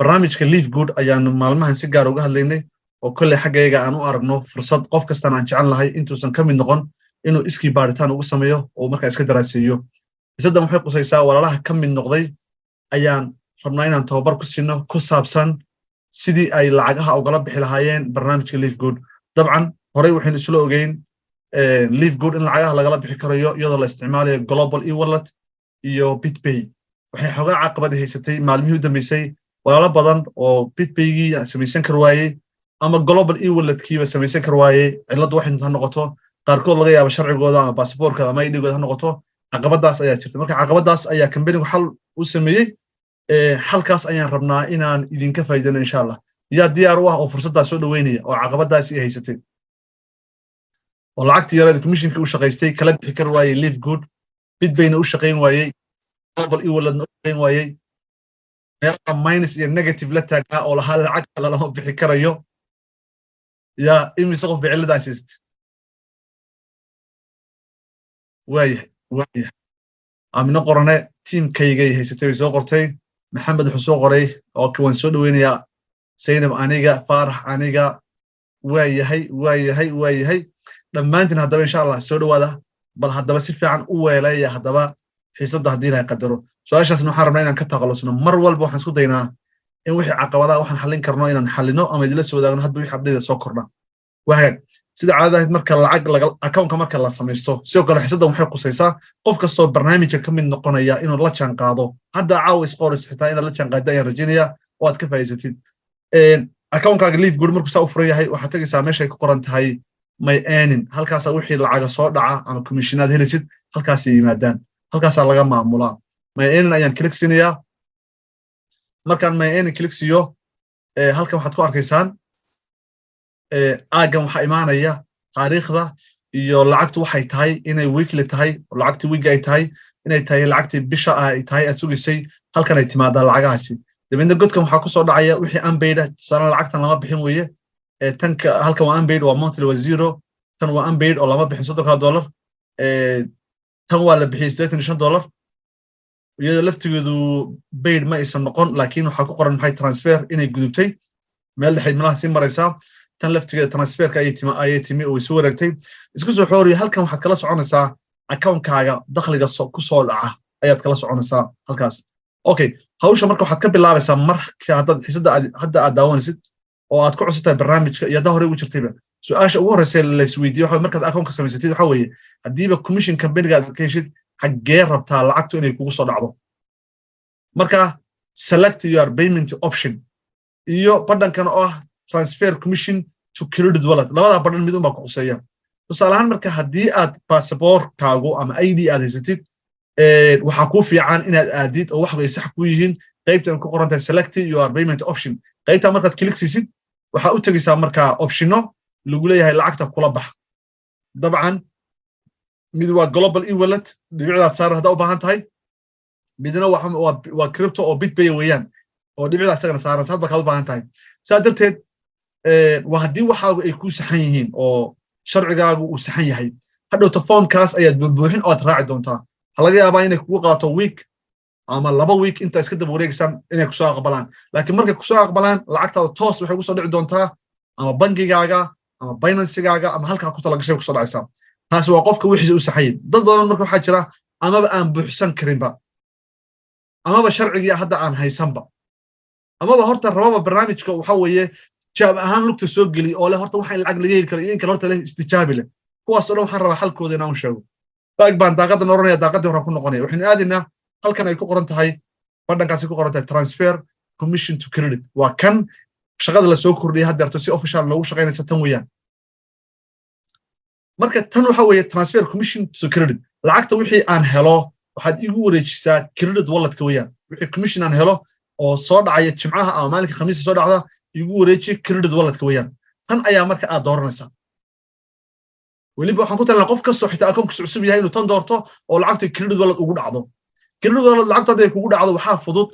barnaamijka Live Good ayaan maalmahan si gaar uga hadlaynay oo kulli xaggayga aan u aragno fursad qof kasta aan jecel lahay intuusan ka mid noqon inuu iskii baaritaan ugu sameeyo oo markaa iska daraaseeyo isadan waxay qusaysaa walaalaha ka mid noqday ayaan rabnaa inaan tababar ku siino ku saabsan sidii ay lacagaha ugala bixi lahaayeen barnaamijka Live Good dabcan horey waxaan isla ogeyn Live Good in lacagaha lagala bixi karayo iyadoo la isticmaalayo Global e-wallet iyo BitPay waxay xogaa caqabad haysatay maalmihii u dambeysay walaalo badan oo BitPay-gii samaysan kar waayay ama Global e-wallet-kiiba samaysan kar waayay cilad waxay inta noqoto qaarkood laga yaabo sharcigooda ama baasaboorkooda ama ID-gooda noqoto caqabadaas ayaa jirta marka caqabadaas ayaa company-gu xal u sameeyay halkaas ayaan rabnaa inaan idinka faa'iideyno insha Allah yaa diyaar u ah oo fursadaas soo dhaweynaya oo caqabadaas ay haysatay oo lacagtii yarada commission-ka u shaqaystay kala bixi kar waayay Live Good BitPay-na u shaqayn waayay Global e-wallet-na u shaqayn waayay meelaha minus iyo negative la taagaa oo lahaa lacag kale lama bixi karayo yaa imise qof biciladaas haystay waayahay amino qorane teamkayga haysatay way soo qortay maxamed wuxuu soo qoray oo waan soo dhaweynayaa Zainab aniga Faarax aniga waayahay dhammaantiin haddaba insha Allah soo dhawaada bal haddaba si fiican u weelaya haddaba xiisadda haddii la qadaro su'aashaasna waxaan rabnaa inaan ka taqalusno mar walba waxaan isku daynaa in wixii caqabadaha waxaan xallin karno inaan xallino ama idila soo wadaagno hadba wixii abdheeda soo kordha waayahay sida caadada ahayd marka lacag account-ka marka la samaysto sidoo kale xiisadda waxay qusaysaa qof kastoo barnaamijka ka mid noqonaya inuu la jaan qaado hadda caawis qoris xitaa inaad la jaan qaado ayaan rajaynayaa oo aad ka faa'iidsatid account-kaaga Live Good markuu saa u furan yahay waxaad tagaysaa meesha ay ku qoran tahay my earning halkaas wixii lacag soo dhaca ama commissionaad helisid halkaas ay yimaadaan halkaas laga maamulaa my earning ayaan click siinayaa markaan my earning click siyo halkan waxaad ku arkaysaan aagan waxa imaanaya taariikhda iyo lacagtu waxay tahay inay weekly tahay oo lacagtii week ay tahay inay tahay lacagtii bisha ay tahay aad sugisay halkan ay timaadaan lacagahaasi dabinda godkan waxa ku soo dhacaya wixii unpaid sana lacagtan lama bixin weeye tanka halkan waa unpaid waa monthly waa zero tan waa unpaid oo lama bixin $30 tan waa la bixiyay $85 iyada laftigeedu paid ma aysan noqon laakiin waxa ku qoran maxay transfer inay gudubtay meel dhaxay malaha si maraysa tan laftigeeda transferka ay timi oo soo wareegtay isku soo xooriyo halkan waxaad kala soconaysaa account-kaaga dakhliga ku soo dhaca ayaad kala soconaysaa halkaas okay hawsha marka waxaad ka bilaabaysaa marka hadda aad daawanaysid oo aad ku cusubtahay barnaamijka iyo hore ugu jirtayba su'aasha ugu horeysa la isweydiiyo waxa markaad account-ka samaysatid waxa weeye hadiiba commission company-ga aad ka heshid xaggee rabtaa lacagtu inay kugu soo dhacdo marka select your payment option iyo badhankan oo ah transfer commission to credit wallet labada badhan mid baa ku xuseeya tusaale ahaan marka hadii aad passport-kaagu ama ID aad haysatid waxa ku fiican inaad aadid oo wax ay sax ku yihiin qaybtan ku qoran tahay select your payment option qaybta markaad click siisid waxa u tagaysaa marka optiono lagu leeyahay lacagta kula bax dabcan mid waa Global e-wallet dhibicdaad saaran hadaa u baahan tahay midna waa crypto oo BitPay weeyaan oo dhibicdaad sagana saaran hadba ka u baahan tahay saa darteed waa hadii waxaagu ay ku saxan yihiin oo sharcigaagu uu saxan yahay hadhowta formkaas ayaad buuxin oo aad raaci doontaa waxa laga yaabaa inay kugu qaato week ama 2 week inta iska daba wareegsan inay ku soo aqbalaan laakiin markay ku soo aqbalaan lacagtaada toos waxay ku soo dhici doontaa ama bangigaaga ama Binance-gaaga ama halka ku tala gashay ku soo dhacaysa taasi waa qofka wixii uu saxay dad badan marka waxa jira amaba aan buuxsan karinba amaba sharciga hadda aan haysanba amaba horta rababa barnaamijka waxa weeye jaab ahaan lugta soo gali oo leh horta waxa lacag laga heli karo in kale horta leh istijaabi leh kuwaas oo waxaan rabaa xalkooda inaan sheego baag baan daaqada noronaya daaqada hore ku noqonay waxaan aadinaa halkan ay ku qoran tahay badhankaasi ku qoran tahay transfer commission to credit waa kan shaqada la soo kordhiyay hadda si official loogu shaqeynaysa tan weeyaan marka tan waxa weeye transfer commission to credit lacagta wixii aan helo waxaad igu wareejisaa credit wallet-ka weeyaan wixii commission aan helo oo soo dhacaya jimcaha ama maalinka khamiista soo dhacda igu wareeji credit wallet-ka weeyaan tan ayaa marka aad dooranaysaa weliba waxaan ku talinayaa qof kastoo xitaa account-kiisa cusub yahay inuu tan doorto oo lacagta credit wallet ugu dhacdo credit wallet lacagta ay kugu dhacdo waxaa fudud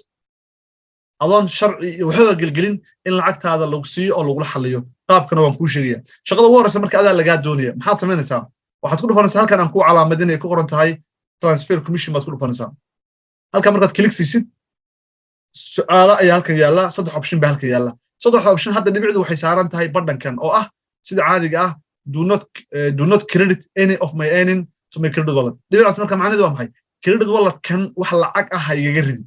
adoon sharci iyo waxba gelgelin in lacagtaada lagu siiyo oo lagu xalliyo qaabkana waan ku sheegaya shaqada ugu horeysa marka adaa laga doonaya maxaad sameynaysaa waxaad ku dhufanaysaa halkan aan ku calaamadin ay ku qoran tahay transfer commission baad ku dhufanaysaa halkan markaad click siisid su'aalo ayaa halkan yaala 3 option baa halkan yaala 3 option hadda dhibicdu waxay saaran tahay badhankan oo ah sida caadiga ah do not credit any of my earning to my credit wallet dhibicaas marka macnaheedu waa maxay credit wallet kan wax lacag ah igaga ridi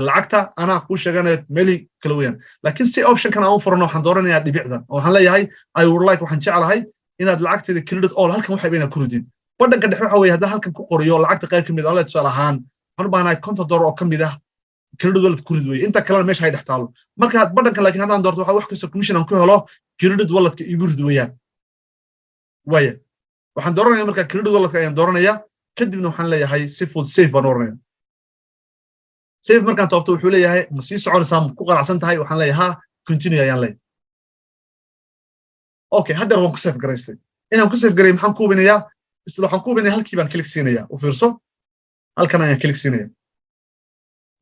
lacagta ana ku sheeganay meli kala weeyaan laakiin si option kan aan furno waxaan dooranayaa dhibicda oo waxaan leeyahay I would like waxaan jecelahay inaad lacagteeda credit all halkan waxa bayna ku ridin badhanka dhexe waxa weeye hadda halkan ku qoriyo lacagta qayb kamid ah tusaale ahaan waxaan u baahanahay $50 oo kamid ah credit wallet ku rid weeye inta kale meesha ay dhaxtaalo marka badhanka laakiin hadaan doorto waxa wax kasta commission aan ku helo credit wallet ka igu rid weeyaan waya waxaan dooranayaa marka credit wallet ayaan dooranayaa kadibna waxaan leeyahay si full safe baan oranayaa safe markaan toobto wuxuu leeyahay ma sii soconaysaa ku qanacsan tahay waxaan leeyahay continue ayaan leeyahay okay hadda waan ku save garaystay inaan ku save garay maxaan ku hubinayaa isla waxaan ku hubinayaa halkii baan click siinayaa u fiirso halkan ayaan click siinayaa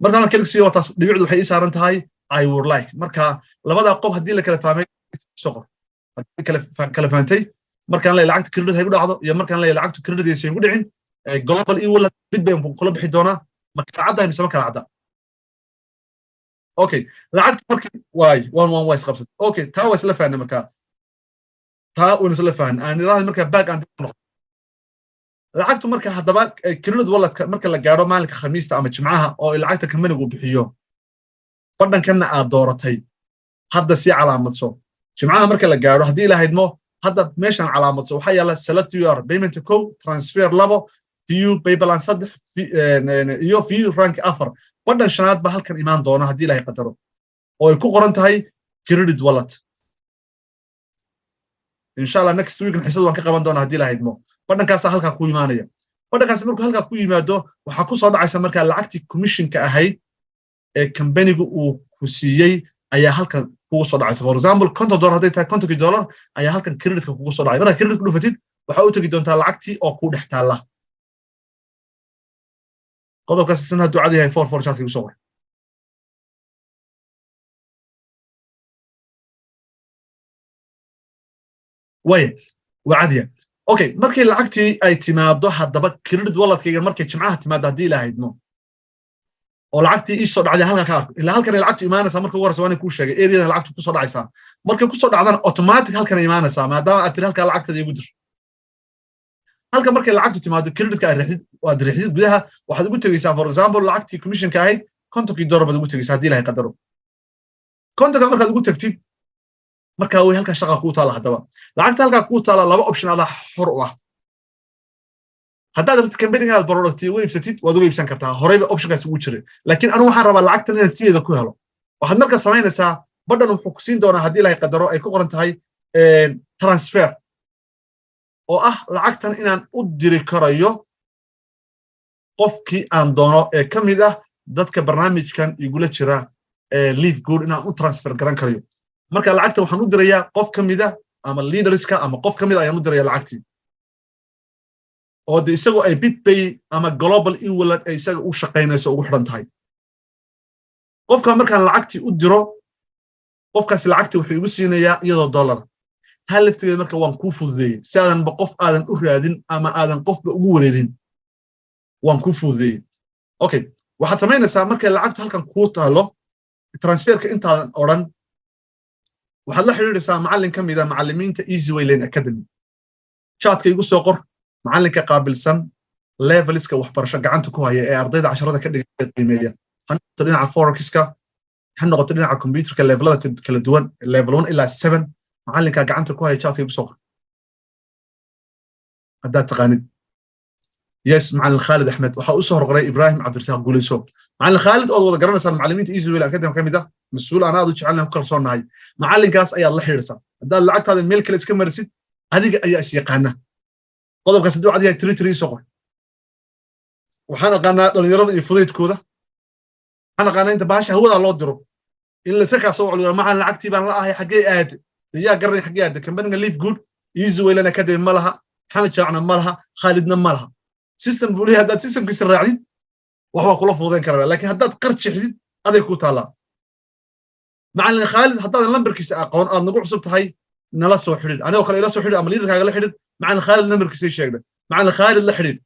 markaan click siiyo taas dhibicdu waxay saaran tahay I would like marka labada qof hadii la kala fahmay soo qor hadii kala fahamtay markaan leeyahay lacagta credit hay u dhacdo iyo markaan leeyahay lacagta credit aysan ku dhicin global e-wallet bid baan kula bixi doonaa marka cadda mise kala cadda okay lacagta markii way way isqabsad okay taa way isla fahanay marka taa way isla fahan aan ilaahay marka back aan noqdo lacagtu marka hadaba credit wallet marka la gaaro maalinka khamiista ama jimcaha oo lacagta kamanigu bixiyo badhankanna aad dooratay hadda si calaamadso jimcaha marka la gaaro hadii ilaahaydmo hadda meeshan calaamadso waxa yaala select your payment code transfer labo view PayPal 3 iyo view rank 4 badhan shanaad ba halkan imaan doona hadii ilaahay qadaro oo ay ku qoran tahay credit wallet inshallah next week xisad waan ka qaban doona hadii ilaahaydmo badhankaas halka ku imaanaya badhankaas markuu halka ku yimaado waxa ku soo dhacaysa marka lacagtii commission-ka ahayd ee company-gu uu ku siiyay ayaa halkan kugu soo dhacaysa for example $50 haday tahay $50 ayaa halkan credit-ka kugu soo dhacay marka credit-ku dhufatid waxa uu tagi doontaa lacagtii oo ku dhex taala qodobkaas sanad ducada yahay 44 chat igu soo qor way wacadiya okay markii lacagtii ay timaado hadaba credit wallet-kayga markii jimcaha timaado hadii ilaahaydmo oo lacagtii ii soo dhacday halka ka arko ilaa halkan lacagtu imaanaysa marka ugu horeysa waan ku sheegay area lacagtu ku soo dhacaysa markay ku soo dhacdana automatic halkan imaanaysa maadaama aad tiri halka lacagtada igu dir halka markay lacagtu timaado credit-ka ay raxid waa dirixid gudaha waxaad ugu tagaysaa for example lacagtii commission-ka ahayd $50 baad ugu tagaysaa hadii ilaahay qadaro $50 markaad ugu tagtid marka way halka shaqa ku taala hadaba lacagta halka ku taala laba option ada xor u ah haddaad rabtid company-ga aad product u iibsatid waad ugu iibsan kartaa horeyba option-kaas ugu jiray laakiin anu waxaan rabaa lacagtan inaad sideeda ku helo waxaad marka samaynaysaa badhan wuxuu ku siin doonaa hadii ilaahay qadaro ay ku qoran tahay transfer oo ah lacagtan inaan u diri karayo qofkii aan doono ee kamid ah dadka barnaamijkan igula jira live good inaan u transfer garan karayo marka lacagta waxaan u dirayaa qof kamid ah ama leaderska ama qof kamid ah ayaan u dirayaa lacagtii oo isagoo ay BitPay ama global e-wallet ay isaga u shaqeynayso ugu xiran tahay qofka markaan lacagtii u diro qofkaas lacagtii wuxuu igu siinayaa iyadoo dollar hal laftigeeda marka waan ku fududeeyay si aadan qof aadan u raadin ama aadan qofba ugu wareerin waan ku fududeeyay okay waxaad samaynaysaa markay lacagtu halkan ku taalo transferka intaadan oran waxaad la xiriiraysaa macallin kamid ah macallimiinta Easy Way Lane Academy chat-ka igu soo qor macallinka qaabilsan levelska waxbarasho gacanta ku haya ee ardayda casharada ka dhigay qiimeeya han noqoto dhinaca forex-ka han noqoto dhinaca computer-ka levelada kala duwan level 1 ilaa 7 macallinka gacanta ku haya chat-ka igu soo qor hadda taqaanid yes macallin Khalid Ahmed waxa uu soo horqoray Ibrahim Cabdirasaaq Guulayso macallin Khalid oo wada garanaysan macallimiinta Easy Way Academy kamid ah mas'uul aan aad u jecelnahay ku kalsoonahay macallinkaas ayaa la xiriirsan hadda lacagtaada meel kale iska marisid adiga ayaa is yaqaana qodobkaas haduu cad yahay 33 soo qor waxaan aqaanaa dhalinyarada iyo fudeydkooda waxaan aqaanaa inta baasha hawada loo diro in la saka soo celiyo macaan lacagtii baan la ahay xagee aad yaa garay xagee aad company-ga Live Good Easy Way Lane Academy malaha Maxamed Jaacna malaha Khalidna malaha system buu leeyahay haddaad systemkiisa raacdid wax waa kula fududeyn karaa laakiin haddaad qarjixdid aday ku taala macallin Khalid haddaad lambarkiisa aqoon aad nagu cusub tahay nala soo xiriir anigoo kale ila soo xiriir ama leaderkaaga la xiriir macallin Khalid lambarkiisa sheegay macallin Khalid la xiriir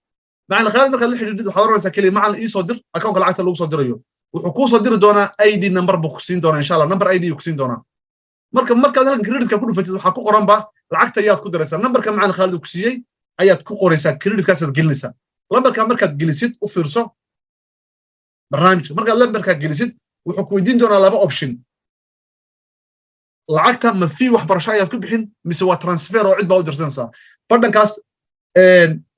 macallin Khalid marka la xiriirid waxa oranaysaa kaliya macallin ii soo dir account lacagta lagu soo dirayo wuxuu ku soo diri doonaa ID number buu ku siin doonaa insha Allah number ID ku siin doonaa markaad halkan credit-ka ku dhufatid waxa ku qoran ba lacagta ayaad ku diraysaa numberka macaan Khalid ku siiyay ayaad ku qoraysaa credit-kaas aad gelinaysaa lambarka markaad gelisid u fiirso barnaamijka markaad lambarka gelisid wuxuu ku weydiin doonaa laba option lacagta ma fi waxbarasho ayaad ku bixin mise waa transfer oo cid baa u dirsanaysaa badhankaas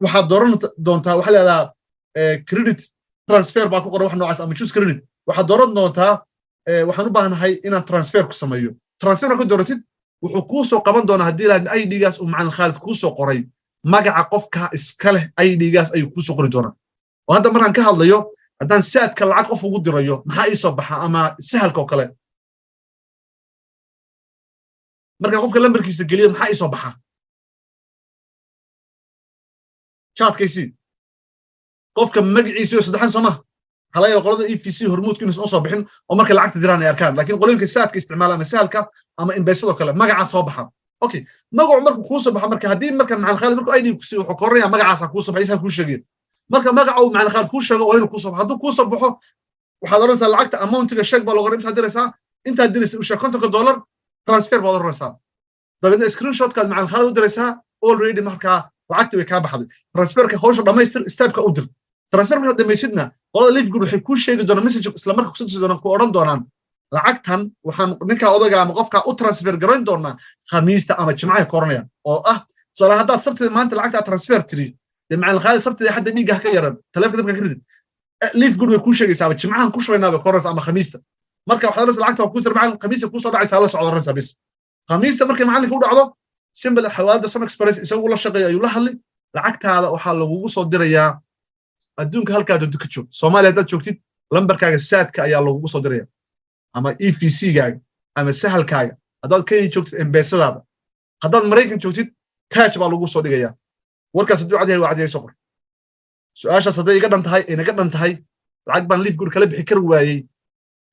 waxaad dooran doontaa waxa la yiraahdaa credit transfer baa ku qoran wax noocaas ama choose credit waxaad dooran doontaa waxaan u baahanahay inaan transfer ku sameeyo transfer ku dooratid wuxuu ku soo qaban doonaa hadii la ID-gaas uu macaan Khalid ku soo qoray magaca qofka iska leh ID-gaas ayuu ku soo qori doonaa oo hadda markaan ka hadlayo haddaan saadka lacag qof ugu dirayo maxaa ii soo baxa ama sahalka oo kale marka qofka lambarkiisa geliyo maxaa ii soo baxa chatkiisi qofka magaciisa saddexan Soomaa halay qolada EFC hormuudku inuu soo bixin oo marka lacagta diraan ay arkaan laakiin qolooyinka saadka isticmaalana sahalka ama inbeesado kale magaca soo baxa okay magacu markuu ku soo baxa marka hadii marka macaan Khalid markuu ID ku sii wuxuu qoranayaa magacaasa ku soo baxaysa ku sheegay marka magaca uu macaan Khalid ku sheego waa inuu ku soo baxo haduu ku soo baxo waxaad oranaysaa lacagta amount-ga sheeg baa loo qoray diraysaa inta diraysaa u sheeg $50 transfer baa oranaysaa dabadna screenshot-kaad macaan Khalid u diraysaa already marka lacagta way ka baxday transferka hawsha dhamaystir step-ka u dir transfer marka dhamaysidna qolada live group waxay ku sheegi doonaan message isla marka ku soo doonaan ku oran doonaan lacagtan waxaan ninka odaga ama qofka u transfer garan doonaa khamiista ama jimcaha koranaya oo ah soo hadda sabtida maanta lacagta transfer tiri macaan Khalid sabtida hadda dhiiga ka yaran taleefanka dabka credit live group way ku sheegaysaa jimcahan ku shaqeynaa koranaysa ama khamiista marka waxaad lacagta ku dir macaan khamiista ku soo dhacaysa la socdo ranaysa bis khamiista markay macalinka u dhacdo simple xawaalada Sam Express isagu la shaqeeyo ayuu la hadlay lacagtaada waxa lagu soo dirayaa adduunka halka aad ka joogto Soomaaliya dad joogtid lambarkaaga saadka ayaa lagu soo dirayaa ama EFC-gaaga ama sahalkaaga hadaad Kenya joogtid embeesadaada hadaad Mareykan joogtid taaj baa lagu soo dhigayaa warkaas haduu cad yahay waa cad yahay soqor su'aashaas haday iga dhan tahay lacag baan live group kala bixi kar waayay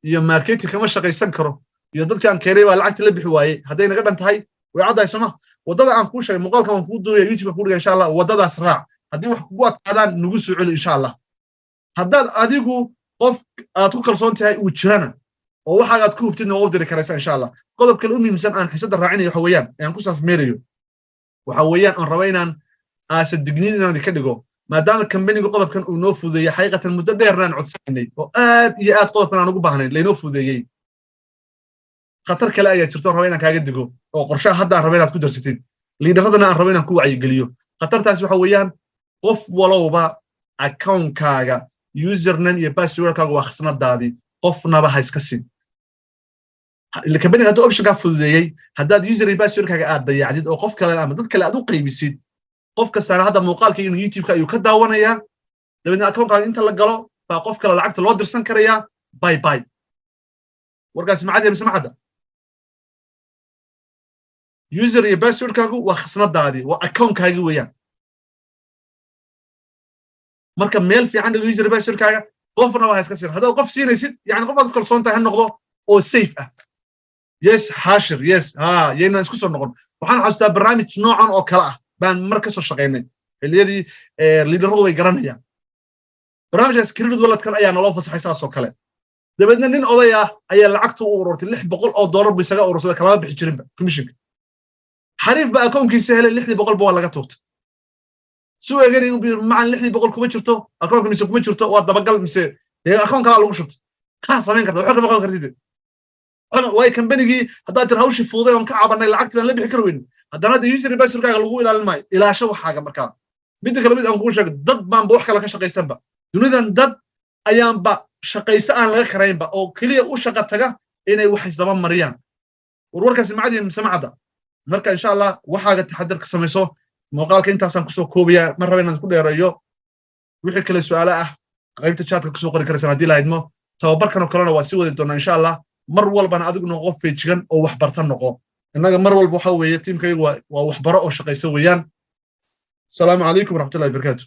iyo marketing kama shaqaysan karo iyo dadka aan keenay baa lacagta la bixi waayay haday naga dhan tahay way cadahay Soomaa wadada aan ku sheegay muuqaalka waan ku duubay YouTube ku dhiga insha Allah wadadaas raac hadii wax kugu adkaadaan nagu soo celi insha Allah haddaad adigu qof aad ku kalsoon tahay uu jirana oo waxa aad ku hubtidna waa u diri karaysaa insha Allah qodobka ugu muhiimsan aan xisada raacinayo waxa weeyaan aan ku saafmeerayo waxa weeyaan aan rabo inaan digniin inaan ka dhigo maadaama company-gu qodobkan uu noo fudeeyay xaqiiqatan muddo dheerna aan codsanay oo aad iyo aad qodobkan aan ugu baahnayn leeno fudeeyay khatar kale ayaa jirto rabo inaan kaaga digo oo qorshaha hadda aan rabo inaad ku darsatid liidaradana aan rabo inaan ku wacyi geliyo khatartaas waxa weeyaan qof walowba account-kaaga username iyo password-kaaga waa khasnadaadii qofnaba ha iska siin company hadda option-ka fudeeyay haddaad user iyo password-kaaga aad dayacdid oo qof kale ama dad kale aad u qaybisid qof kasta hadda muuqaalka in YouTube-ka ayuu ka daawanayaa dabadna account-kaaga inta la galo baa qof kale lacagta loo dirsan karayaa bye bye warkaas macad mise macada user iyo password-kaagu waa khasnadaadii waa account-kaagi weeyaan marka meel fiican dhigo user password-kaaga qofna waa iska siin haddaad qof siinaysid yani qof aad ku kalsoon tahay noqdo oo safe ah yes hashir yes yeena isku soo noqon waxaan xasuustaa barnaamij noocan oo kala ah baan mar ka soo shaqeynay xilliyadii liidaradu way garanayaan barnaamijkaas credit wallet-kan ayaa naloo fasaxay saas oo kale dabadna nin oday ah ayaa lacagta u ururtay $600 bi isaga urursada kala bixi jirinba commission xariif ba account-kiisa helay $600 ba laga tuurtay soo eegay inuu macaan $600 kuma jirto account-ka mise kuma jirto waa dabagal mise account kala lagu shubtay ka sameyn kartaa waxa ka maqan kartid way company-gii haddaad tir hawshii fuuday oo ka cabanay lacagta baan la bixi kar weyn haddana user password-kaaga lagu ilaalin maayo ilaasho waxaaga markaa mid kale mid aan ku sheego dad baan wax kala ka shaqaysanba dunidan dad ayaanba shaqaysa aan laga karaynba oo kaliya u shaqo taga inay wax isdaba mariyaan warkaas macadi samacada marka insha Allah waxaaga taxadar ka samayso muuqaalka intaasaan kusoo koobiyaa mar raba inaan ku dheereeyo wixii kale su'aalo ah qaybta chat-ka kusoo qori karaysan haddii la idmo tababarkan oo kalena waa sii wadi doonaa insha Allah mar walbana adigu noqo feejigan oo wax barta noqo innaga mar walba waxa weeye tiimkaygu waa wax baro oo shaqayso weeyaan السلام عليكم ورحمة الله وبركاته